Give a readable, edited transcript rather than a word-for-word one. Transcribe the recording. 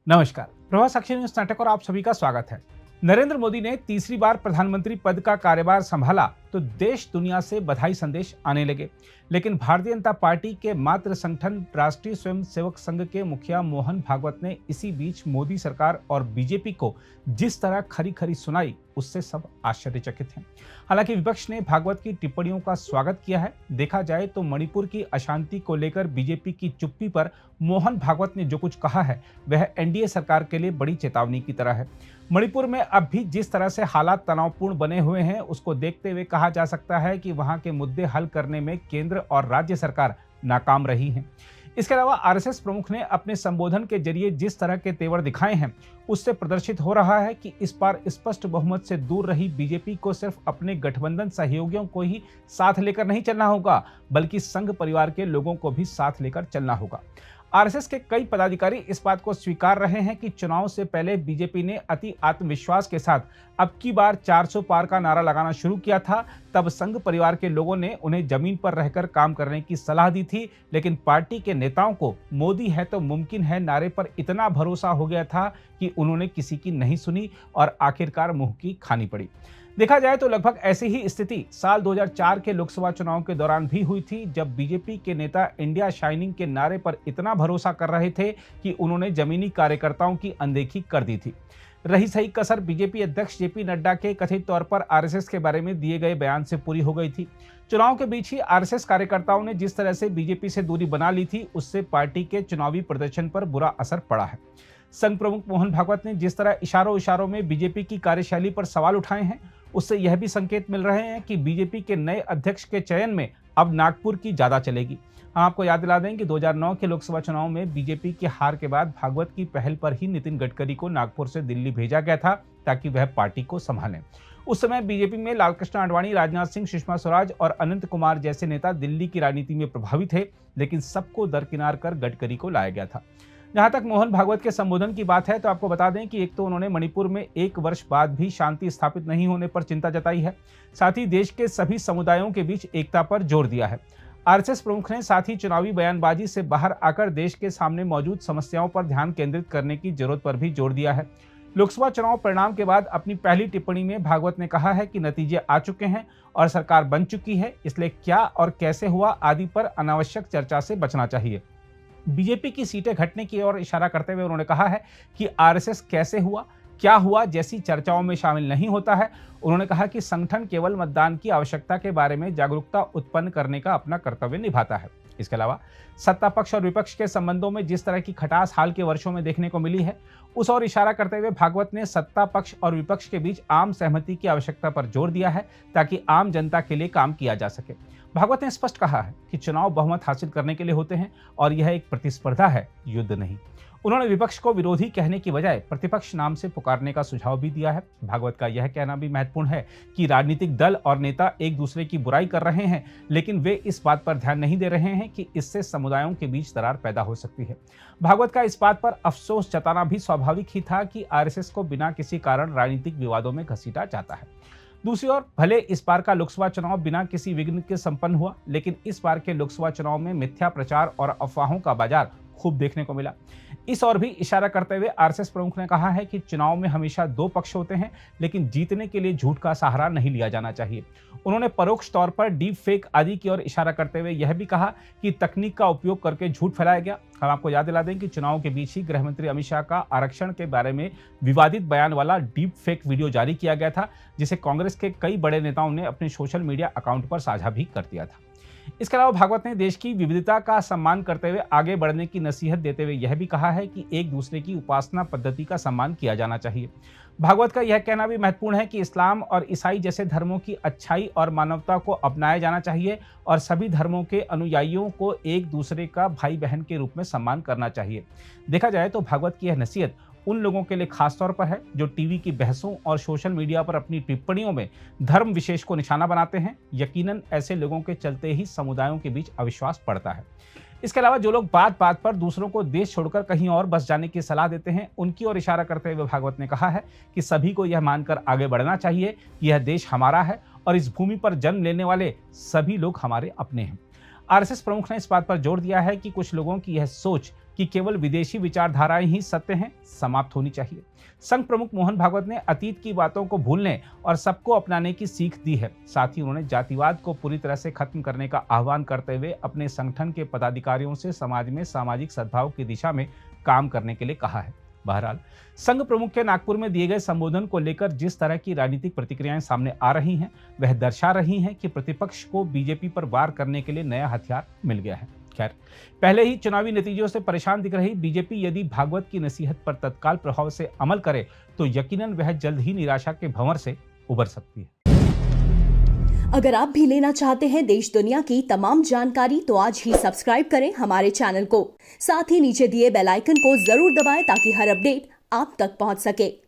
नमस्कार, प्रभात साक्षी न्यूज नाटक और आप सभी का स्वागत है। नरेंद्र मोदी ने तीसरी बार प्रधानमंत्री पद का कार्यभार संभाला तो देश दुनिया से बधाई संदेश आने लगे। लेकिन भारतीय जनता पार्टी के मातृ संगठन राष्ट्रीय स्वयंसेवक संघ के मुखिया मोहन भागवत ने इसी बीच मोदी सरकार और बीजेपी को जिस तरह खरी खरी सुनाई, उससे सब आश्चर्यचकित हैं। हालांकि विपक्ष ने भागवत की टिप्पणियों का स्वागत किया है। देखा जाए तो मणिपुर की अशांति को लेकर बीजेपी की चुप्पी पर मोहन भागवत ने जो कुछ कहा है वह एनडीए सरकार के लिए बड़ी चेतावनी की तरह है। मणिपुर में अब भी जिस तरह से हालात तनावपूर्ण बने हुए हैं, उसको देखते हुए कहा जा सकता है कि वहां के मुद्दे हल करने में केंद्र और राज्य सरकार नाकाम रही हैं। इसके अलावा आरएसएस प्रमुख ने अपने संबोधन के जरिए जिस तरह के तेवर दिखाए हैं, उससे प्रदर्शित हो रहा है कि इस बार स्पष्ट बहुमत से दूर रही बीजेपी को सिर्फ अपने गठबंधन सहयोगियों को ही साथ लेकर नहीं चलना होगा, बल्कि संघ परिवार के लोगों को भी साथ लेकर चलना होगा। आरएसएस के कई पदाधिकारी इस बात को स्वीकार रहे हैं कि चुनाव से पहले बीजेपी ने अति आत्मविश्वास के साथ अब की बार 400 पार का नारा लगाना शुरू किया था। तब संघ परिवार के लोगों ने उन्हें जमीन पर रहकर काम करने की सलाह दी थी, लेकिन पार्टी के नेताओं को मोदी है तो मुमकिन है नारे पर इतना भरोसा हो गया था कि उन्होंने किसी की नहीं सुनी और आखिरकार मुंह की खानी पड़ी। देखा जाए तो लगभग ऐसी ही स्थिति साल 2004 के लोकसभा चुनाव के दौरान भी हुई थी, जब बीजेपी के नेता इंडिया शाइनिंग के नारे पर इतना भरोसा कर रहे थे कि उन्होंने जमीनी कार्यकर्ताओं की अनदेखी कर दी थी। रही सही कसर बीजेपी अध्यक्ष जेपी नड्डा के कथित तौर पर आरएसएस के बारे में दिए गए बयान से पूरी हो गई थी। चुनाव के बीच ही आरएसएस कार्यकर्ताओं ने जिस तरह से बीजेपी से दूरी बना ली थी, उससे पार्टी के चुनावी प्रदर्शन पर बुरा असर पड़ा है। संघ प्रमुख मोहन भागवत ने जिस तरह इशारों में बीजेपी की कार्यशैली पर सवाल उठाए हैं, उससे यह भी संकेत मिल रहे हैं कि बीजेपी के नए अध्यक्ष के चयन में अब नागपुर की ज्यादा चलेगी। हम आपको याद दिला दें कि 2009 के लोकसभा चुनाव में बीजेपी की हार के बाद भागवत की पहल पर ही नितिन गडकरी को नागपुर से दिल्ली भेजा गया था ताकि वह पार्टी को संभालें। उस समय बीजेपी में लालकृष्ण आडवाणी, राजनाथ सिंह, सुषमा स्वराज और अनंत कुमार जैसे नेता दिल्ली की राजनीति में प्रभावी थे, लेकिन सबको दरकिनार कर गडकरी को लाया गया था। जहां तक मोहन भागवत के संबोधन की बात है तो आपको बता दें कि एक तो उन्होंने मणिपुर में 1 वर्ष बाद भी शांति स्थापित नहीं होने पर चिंता जताई है, साथ ही देश के सभी समुदायों के बीच एकता पर जोर दिया है। आरएसएस प्रमुख ने साथ ही चुनावी बयानबाजी से बाहर आकर देश के सामने मौजूद समस्याओं पर ध्यान केंद्रित करने की जरूरत पर भी जोर दिया है। लोकसभा चुनाव परिणाम के बाद अपनी पहली टिप्पणी में भागवत ने कहा है कि नतीजे आ चुके हैं और सरकार बन चुकी है, इसलिए क्या और कैसे हुआ आदि पर अनावश्यक चर्चा से बचना चाहिए। बीजेपी की सीटें घटने की ओर इशारा करते हुए उन्होंने कहा है कि आरएसएस कैसे हुआ, क्या हुआ जैसी चर्चाओं में शामिल नहीं होता है। उन्होंने कहा कि संगठन केवल मतदान की आवश्यकता के बारे में जागरूकता उत्पन्न करने का अपना कर्तव्य निभाता है। इसके अलावा सत्ता पक्ष और विपक्ष के संबंधों में जिस तरह की खटास हाल के वर्षों में देखने को मिली है, उस ओर इशारा करते हुए भागवत ने सत्ता पक्ष और विपक्ष के बीच आम सहमति की आवश्यकता पर जोर दिया है ताकि आम जनता के लिए काम किया जा सके। भागवत ने स्पष्ट कहा है कि चुनाव बहुमत हासिल करने के लिए होते हैं और यह एक प्रतिस्पर्धा है, युद्ध नहीं। उन्होंने विपक्ष को विरोधी कहने की बजाय प्रतिपक्ष नाम से पुकारने का सुझाव भी दिया है। भागवत का यह कहना भी महत्वपूर्ण है कि राजनीतिक दल और नेता एक दूसरे की बुराई कर रहे हैं, लेकिन वे इस बात पर ध्यान नहीं दे रहे हैं कि इससे समुदायों के बीच दरार पैदा हो सकती है। भागवत का इस बात पर अफसोस जताना भी स्वाभाविक ही था कि आरएसएस को बिना किसी कारण राजनीतिक विवादों में घसीटा जाता है। दूसरी ओर भले इस बार का लोकसभा चुनाव बिना किसी विघ्न के संपन्न हुआ, लेकिन इस बार के लोकसभा चुनाव में मिथ्या प्रचार और अफवाहों का बाजार खूब देखने को मिला। इस ओर भी इशारा करते हुए आरएसएस प्रमुख ने कहा है कि चुनाव में हमेशा 2 पक्ष होते हैं, लेकिन जीतने के लिए झूठ का सहारा नहीं लिया जाना चाहिए। उन्होंने परोक्ष तौर पर डीप फेक आदि की ओर इशारा करते हुए यह भी कहा कि तकनीक का उपयोग करके झूठ फैलाया गया। हम आपको याद दिला दें कि चुनाव के बीच ही गृह मंत्री अमित शाह का आरक्षण के बारे में विवादित बयान वाला डीप फेक वीडियो जारी किया गया था, जिसे कांग्रेस के कई बड़े नेताओं ने अपने सोशल मीडिया अकाउंट पर साझा भी कर दिया था। इसके अलावा भागवत ने देश की विविधता का सम्मान करते हुए आगे बढ़ने की नसीहत देते हुए यह भी कहा है कि एक दूसरे की उपासना पद्धति का सम्मान किया जाना चाहिए। भागवत का यह कहना भी महत्वपूर्ण है कि इस्लाम और ईसाई जैसे धर्मों की अच्छाई और मानवता को अपनाया जाना चाहिए और सभी धर्मों के अनुयायियों को एक दूसरे का भाई बहन के रूप में सम्मान करना चाहिए। देखा जाए तो भागवत की यह नसीहत उन लोगों के लिए खास तौर पर है जो टीवी की बहसों और सोशल मीडिया पर अपनी टिप्पणियों में धर्म विशेष को निशाना बनाते हैं। यकीनन ऐसे लोगों के चलते ही समुदायों के बीच अविश्वास बढ़ता है। इसके अलावा जो लोग बात बात पर दूसरों को देश छोड़कर कहीं और बस जाने की सलाह देते हैं, उनकी ओर इशारा करते हुए भागवत ने कहा है कि सभी को यह मानकर आगे बढ़ना चाहिए कि यह देश हमारा है और इस भूमि पर जन्म लेने वाले सभी लोग हमारे अपने हैं। आरएसएस प्रमुख ने इस बात पर जोर दिया है कि कुछ लोगों की यह सोच कि केवल विदेशी विचारधाराएं ही सत्य हैं समाप्त होनी चाहिए। संघ प्रमुख मोहन भागवत ने अतीत की बातों को भूलने और सबको अपनाने की सीख दी है। साथ ही उन्होंने जातिवाद को पूरी तरह से खत्म करने का आह्वान करते हुए अपने संगठन के पदाधिकारियों से समाज में सामाजिक सद्भाव की दिशा में काम करने के लिए कहा है। बहरहाल, संघ प्रमुख के नागपुर में दिए गए संबोधन को लेकर जिस तरह की राजनीतिक प्रतिक्रियाएं सामने आ रही हैं, वह दर्शा रही हैं कि प्रतिपक्ष को बीजेपी पर वार करने के लिए नया हथियार मिल गया है। खैर, पहले ही चुनावी नतीजों से परेशान दिख रही बीजेपी यदि भागवत की नसीहत पर तत्काल प्रभाव से अमल करे तो यकीनन वह जल्द ही निराशा के भंवर से उबर सकती है। अगर आप भी लेना चाहते हैं देश दुनिया की तमाम जानकारी तो आज ही सब्सक्राइब करें हमारे चैनल को। साथ ही नीचे दिए बेल आइकन को जरूर दबाएं ताकि हर अपडेट आप तक पहुंच सके।